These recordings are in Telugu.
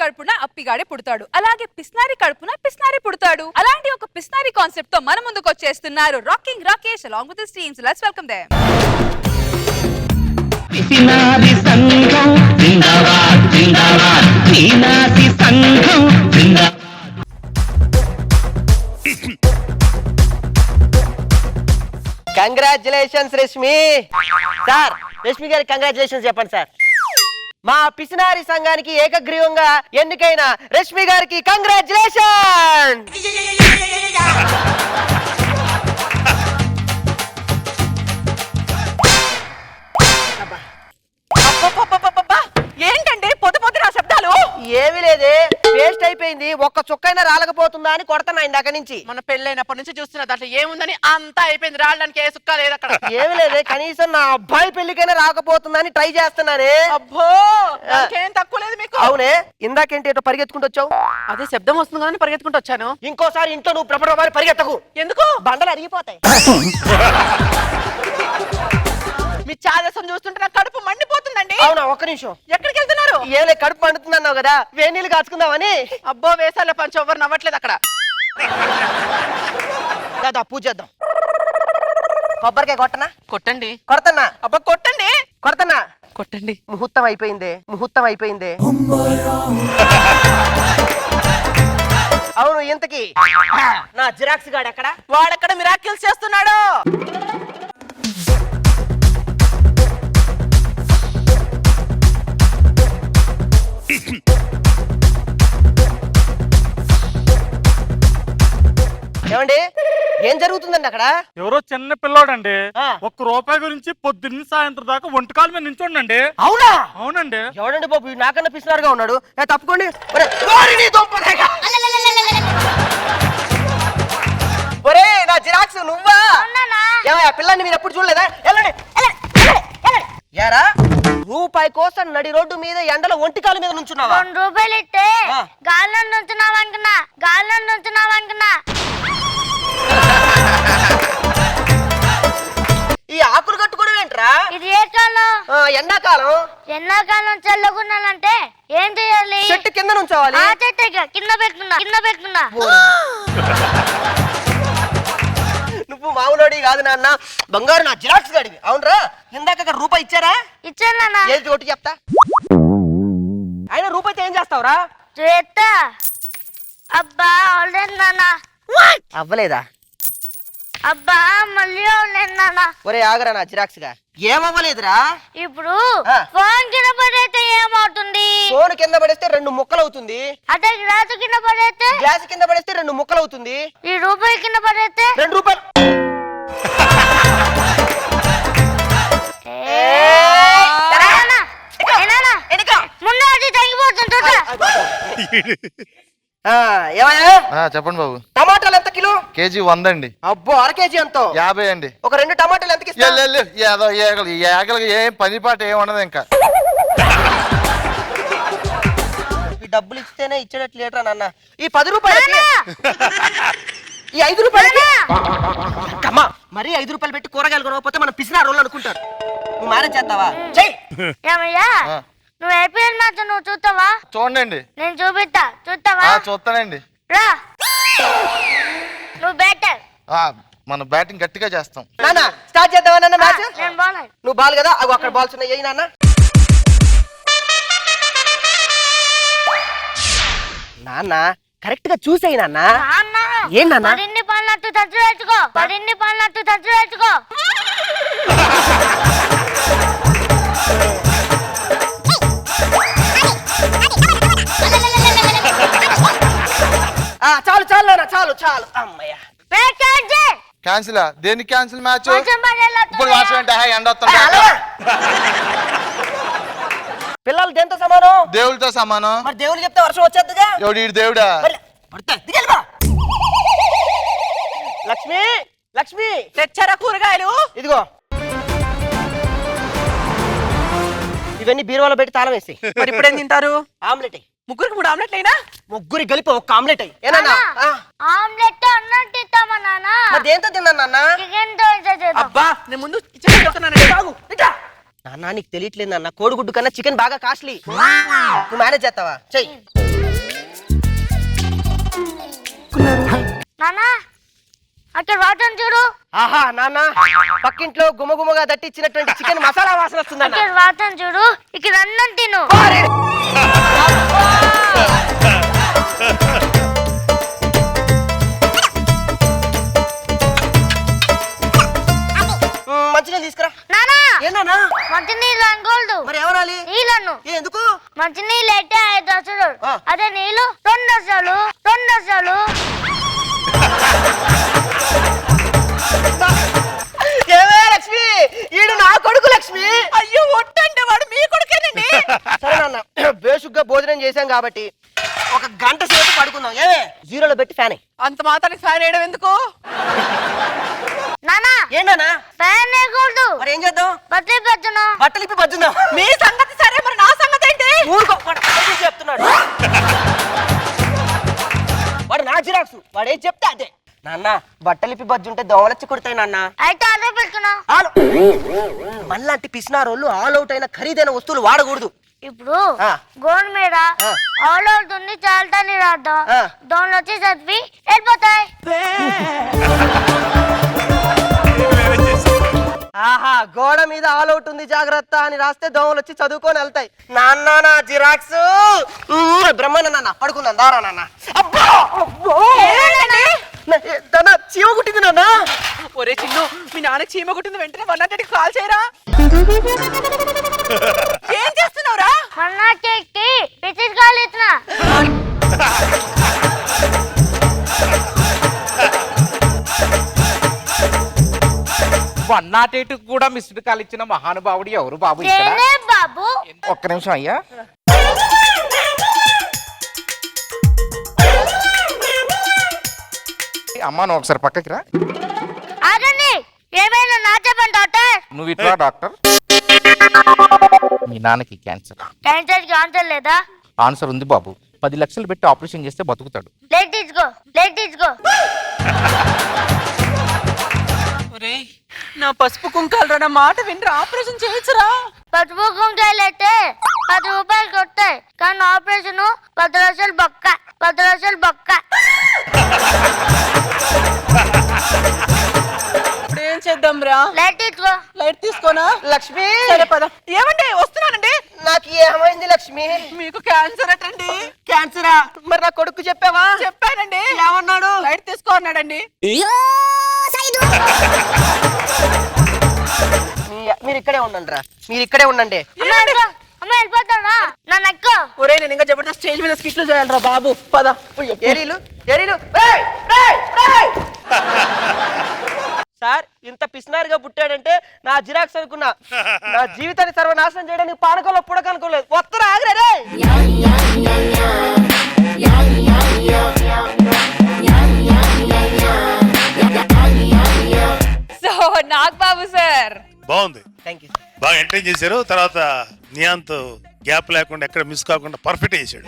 కడుపున అప్పిగాడే పుడతాడు, అలాగే పిస్నారి కడుపున పిస్నారి పుడతాడు. అలాంటి ఒక పిస్నారి కాన్సెప్ట్ తో మన ముందుకు వచ్చేస్తున్నారు rocking Rakesh along with his teams. Let's welcome them. పిసినారి సంఘం జిందాబాద్ జిందాబాద్, మీనాసి సంఘం జిందాబాద్. Congratulations Rashmi sir. రష్మి గారికి కంగ్రాచులేషన్స్ చెప్పండి సార్. మా పిసినారి సంఘానికి ఏకగ్రీవంగా ఎన్నికైన రష్మి గారికి కంగ్రాచులేషన్. ఏంటండి పొద్దు పొద్దున శబ్దాలు? ఏమీ లేదే, వేస్ట్ అయిపోయింది. ఒక్క చుక్కైనా రాలకపోతుందా అని కొడతాను ఇందాక నుంచి. మన పెళ్ళైనప్పటి నుంచి చూస్తున్నా దాంట్లో ఏముందని అంతా అయిపోయింది, రావడానికి ఏ సుక్క లేదు అక్కడ. ఏమీ లేదే, కనీసం నా అబ్బాయి పెళ్లికైనా రాకపోతుందని ట్రై చేస్తున్నానే. అబ్బో ఏం తక్కువ లేదు మీకు. అవునే, ఇందాకేంటి ఏటో పరిగెత్తుకుంటూ వచ్చావు? అదే శబ్దం వస్తుంది కదా పరిగెత్తుకుంటూ వచ్చాను. ఇంకోసారి ఇంట్లో నువ్వు ప్రపడ పరిగెత్తకు. ఎందుకు? బండలు అరిగిపోతాయి. మీ చాదసం చూస్తుంటే నాకు కడుపు మండిపోతుందండి. అవునా, ఒక్క నిమిషం. ఎక్కడికి వెళ్తున్నారు? ఏలే, కడుపు పండుతుందన్నావు కదా, వేడి నీళ్ళు కాచుకుందామని. అబ్బో వేసాలే పంచ, ఎవరు నవ్వట్లేదు అక్కడ. కదా పూజ చేద్దాం. కొబ్బరికాయ కొట్టనా? కొట్టండి. కొడతన్నా. అబ్బా కొట్టండి. కొడతన్నా. కొట్టండి. ముహూర్తం అయిపోయింది, ముహూర్తం అయిపోయింది. అవును, ఇంతకి నా జిరాక్స్ గాడు ఎక్కడ? వాడెక్కడ మిరాకిల్స్ చేస్తున్నాడు. ఏమండి, ఏం జరుగుతుందండి అక్కడ? ఎవరో చిన్న పిల్లోడండి, ఆ. ₹1 గురించి పొద్దున్న సాయంత్రం దాకా ఒంటకాల మీద నించోండి. అవునా? అవునండి. ఎవడండి బాబు, నాకన్నా పిసినారుగా ఉన్నాడు. తప్పుకోండి. ఒరే నా జిరాక్స్ నువ్వా? ఏమయ్యా, పిల్లని మీరు ఎప్పుడు చూడలేదా? యారా, రూపాయి కోసం నడి రోడ్డు మీద ఎండలో ఒంటికాల మీద నుంచున్నావా? ₹2 ఇస్తే గాల్లో నుంచున్నావు అనుకున్నా, గాల్లో నుంచున్నావు అనుకున్నా. ఈ ఆకులు కట్టుకోవడం ఏంట్రా? ఇది ఏ కాలం? ఎండాకాలం. ఎండాకాలం చల్లగున్నానంటే ఏం చేయాలి? చెట్టు కింద నుంచోవాలి. ఆ చెట్టు కింద పెట్టుకున్నా. నువ్వు మామూలుడి కాదు నాన్న, బంగారు నా జిరాక్స్ గాడివి. అవునరా, ఇందాక ₹1 ఇచ్చారా? ఇచ్చాను నాన్న. ఏది ఒకటి చెప్తా. ఆయన రూపాయితో ఏం చేస్తావురా? చేస్తా. అబ్బా అవలేదు నాన్న. అవ్వలేదా? అబ్బా మళ్ళీ అవలేదు నాన్న. ఒరే ఆగరా నా జిరాక్స్ గా. ఏమవ్వలేదురా? ఇప్పుడు ఫోన్ కింద పడేస్తే ఏమవుతుంది? ఫోన్ కింద పడేస్తే 2 ముక్కలు అవుతుంది. అదే గ్లాసు కింద పడేస్తే? గ్లాస్ కింద పడేస్తే 2 ముక్కలు అవుతుంది. ఈ రూపాయి కింద పడేస్తే? ₹2. ముందు అది తగ్గిపోతుంది. ఏమయ్యా? చెప్పండి బాబు. టమాటాలు ఎంత కిలో? కేజీ 100 అండి. అబ్బో, అర కేజీ ఎంతో? 50 అండి. ఒక 2 టమాటాలు ఎంతకి ఇస్తా? ఏగలకి ఏం పని పాట ఏం ఉండదు ఇంకా. ఈ డబ్బులు ఇస్తేనే ఇచ్చేటట్లు లేటరా నాన్న. ఈ ₹10 ఈ ₹5 అమ్మా, మరి ₹5 పెట్టి కూరగాయలు కొనకపోతే మనం పిసినా రోళ్ళు అనుకుంటారు. నువ్వు మేనేజ్ చేస్తావా? చెయ్. ఏమయ్యా, నువ్వు ఐపీఎల్ మ్యాచ్ నువ్వు చూస్తావా? చూడండి. నేను చూపిస్తా, చూస్తావా? చూస్తానండి. రా, నువ్వు బ్యాటర్. మన బ్యాటింగ్ గట్టిగా చేస్తాం. నాన్న స్టార్ట్ చేద్దామా నాన్న మ్యాచ్? నేను బౌలర్. నువ్వు బాల్ కదా, అగో అక్కడ బాల్స్ ఉన్నాయి. నాన్న నాన్న కరెక్ట్ గా చూసేయి నాన్న. ఏం నాన్న? పడిన్ని పనులట్టు తచ్చు వేసుకో, పడిన్ని పనులట్టు తచ్చు వేసుకో. చాలు చాలు నాన్న, చాలు చాలు. అమ్మయ్యా, క్యాన్సిల్? దేనికి క్యాన్సిల్ మ్యాచ్? ఇప్పుడు వర్షం వర్షం అంటే ఎండ వస్తుంది. పిల్లలు దేంతో సమానం? దేవుడితో సమానం. మరి దేవుడు చెప్తే వర్షం వచ్చేద్దుగా. ఎవడు ఈడు దేవుడా? లక్ష్మి, లక్ష్మి తెచ్చారా కూరగాయలు? ఇదిగో, ఇవన్నీ బీరువాలో పెట్టి తాళం వేసి. మరి ఇప్పుడేం తింటారు? ఆమ్లెట్. ముగ్గురికి 3 ఆమ్లెట్లు అయినా? ముగ్గురి కలిపి ఒక ఆమ్లెట్ అయ్యి. ఏనా? ఆమ్లెట్ అన్నట్టు ఇస్తామా నాన్న? దేంతో తిన్నాను నాన్న? చికెన్ తో చేద్దాం. అబ్బా, నేను ముందు కిచెన్ వెళ్తున్నానండి. నాన్న నీకు తెలియట్లేదు నాన్న, కోడిగుడ్డు కన్నా చికెన్ బాగా కాస్ట్లీ. నువ్వు మేనేజ్ చేస్తావా? చెయ్యి. నానా అక్కడ వాటం చూడు. ఆహా నాన్న, పక్కింట్లో గుమగుమగా దట్టించినటువంటి చికెన్ మసాలా వాసన వస్తుందన్న. అక్కడ వాటం చూడు, ఇక్కడ అన్నం తిను. మంచిగా తీసుకురా. నానా ఏనా మంచి నీళ్ళు అనుకోవద్దు. మరి ఎవరాలి? నీళ్ళను. ఎందుకు? మంచి నీళ్ళు అయితే 5 దశలు, అదే నీళ్ళు 2 దశలు. 2 దశలు. ఏమే లక్ష్మి, ఈడు నా కొడుకు లక్ష్మి. అయ్యో ఒట్టంటే వాడు మీ కొడుకేనండి. సరే నాన్న, బేసిక్గా భోజనం చేశాం కాబట్టి ఒక గంట సేపు పడుకుందాం. ఏమే జీరోలో పెట్టి ఫ్యాన్. అంత మాత్రానికి ఫ్యాన్ వేయడం ఎందుకు? నానా ఏంటన్నా? ఫ్యాన్ వేయకూడదు. మరి ఏం చేద్దాం? బట్టలు పెట్టను. బట్టలు ఇప్పి పచ్చుందాం. మీ సంగతి సరే, మరి నా సంగతి ఏంటి? ఊరుకో, వాడు చెప్తున్నాడు. వాడు నా జిరాక్స్, వాడేం చెప్తే అదే. నాన్న బట్టలిపి బజ్జుంటే దోమలచ్చి కొడతాయి నాన్న. అయితే ఆర్డర్ పెట్టుకున్నా. మనలాంటి పిసినారోళ్ళు ఆల్ అవుట్ అయిన ఖరీదైన వస్తువులు వాడకూడదు. ఇప్పుడు ఆ. గోన్ మీద ఆల్ అవుతుంది చాలతాని రాద్దాం. ఆ. దోమలు వచ్చి చదివి వెళ్ళిపోతాయి. ఆహా, గోడ మీద ఆల్ అవుట్ ఉంది జాగ్రత్త అని రాస్తే దోమలు వచ్చి చదువుకొని వెళ్తాయి. నాన్న నా జిరాక్స్ బ్రహ్మాండ. నాన్న పడుకుందాం, దారా నాన్న. అబ్బా నాన్న, చీమ కుట్టింది నాన్న. ఒరే చిన్ను, మీ నాన్న చీమ కొట్టింది వెంటనే 100కి కాల్ చేయరా. ఏం చేస్తున్నావురా? మొన్న చెట్టి పిచ్చిస్ కాలు ఇచ్చిన. 108 కూడా మిస్డ్ కాల్ ఇచ్చిన మహానుభావుడు ఎవరు బాబు ఇక్కడ? నేనే బాబు. ఒక్క నిమిషం అయ్యా. అమ్మా నువ్వు ఒకసారి పక్కకి రా. ఆగండి, ఏమైనా నా చెప్పండి డాక్టర్. నువ్వు ఇట్లా డాక్టర్. మీ నాన్నకి క్యాన్సర్. క్యాన్సర్ కి ఆన్సర్ లేదా? ఆన్సర్ ఉంది బాబు. 10 లక్షలు పెట్టి ఆపరేషన్ చేస్తే బతుకుతాడు. ప్లేట్ తీసుకో, ప్లేట్ తీసుకో. ఒరేయ్, నా పసుపు కుంకాలు నా మాట వినరా, ఆపరేషన్ చేయొచ్చురా. పసుపు కుంకాయలు అయితే 10 రూపాయలు కొట్టాయి, కానీ ఆపరేషన్ 10 లక్షలు బొక్క. 10 లక్షలు బొక్క. ఇప్పుడు ఏం చేద్దాం రా? లైట్ తీసుకో. లైట్ తీసుకోనా? లక్ష్మి, సరే పద. ఏమండి వస్తున్నానండి. నాకు ఏమైంది లక్ష్మి? మీకు క్యాన్సర్ అటండి. క్యాన్సరా? మరి నా కొడుకు చెప్పావా? చెప్పానండి. ఏమన్నాడు? లైట్ తీసుకో అన్నాడండి. మీరు ఇక్కడే ఉండండి రా, మీరు ఇక్కడే ఉండండి. అమ్మ వెళ్ళిపోతాడా? నా నక్క. ఒరే నేను ఇంకా జబర్దస్త్ స్టేజ్ మీద స్కిట్లు చేయాలరా బాబు, పద. ఏరీలు ఏరీలు. ఏయ్, ఏయ్, ఏయ్! సార్ ఇంత పిసినారిగా పుట్టాడంటే నా జిరాక్స్ అనుకున్నా. నా జీవితాన్ని సర్వనాశనం చేయడానికి పానకంలో పుడకనుకోలేదు. వత్తరా ఆగ్రే. సో నాగబాబు సార్ బాగుంది, థ్యాంక్ యూ. బాగా ఎంటర్టైన్ చేశారు. తర్వాత నియాంత్ గ్యాప్ లేకుండా ఎక్కడ మిస్ కాకుండా పర్ఫెక్ట్ చేశాడు.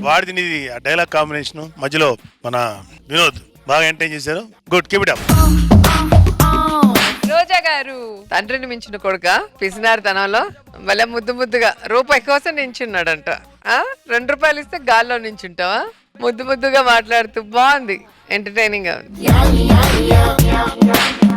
వాడిది నీది ఆ డైలాగ్ కాంబినేషన్ మధ్యలో మన వినోద్ బాగా ఎంటర్టైన్ చేశారు. Good, keep it up. Roja గారు, తండ్రిని మించిన కొడుక పిసినారితనంలో భలే ముద్దు ముద్దుగా రూపాయి కోసం నించున్నాడంట. 2 రూపాయలు ఇస్తే గాల్లో నించుంటావా? ముద్దు ముద్దుగా మాట్లాడుతూ బాగుంది, ఎంటర్టైనింగ్ గా ఉంది.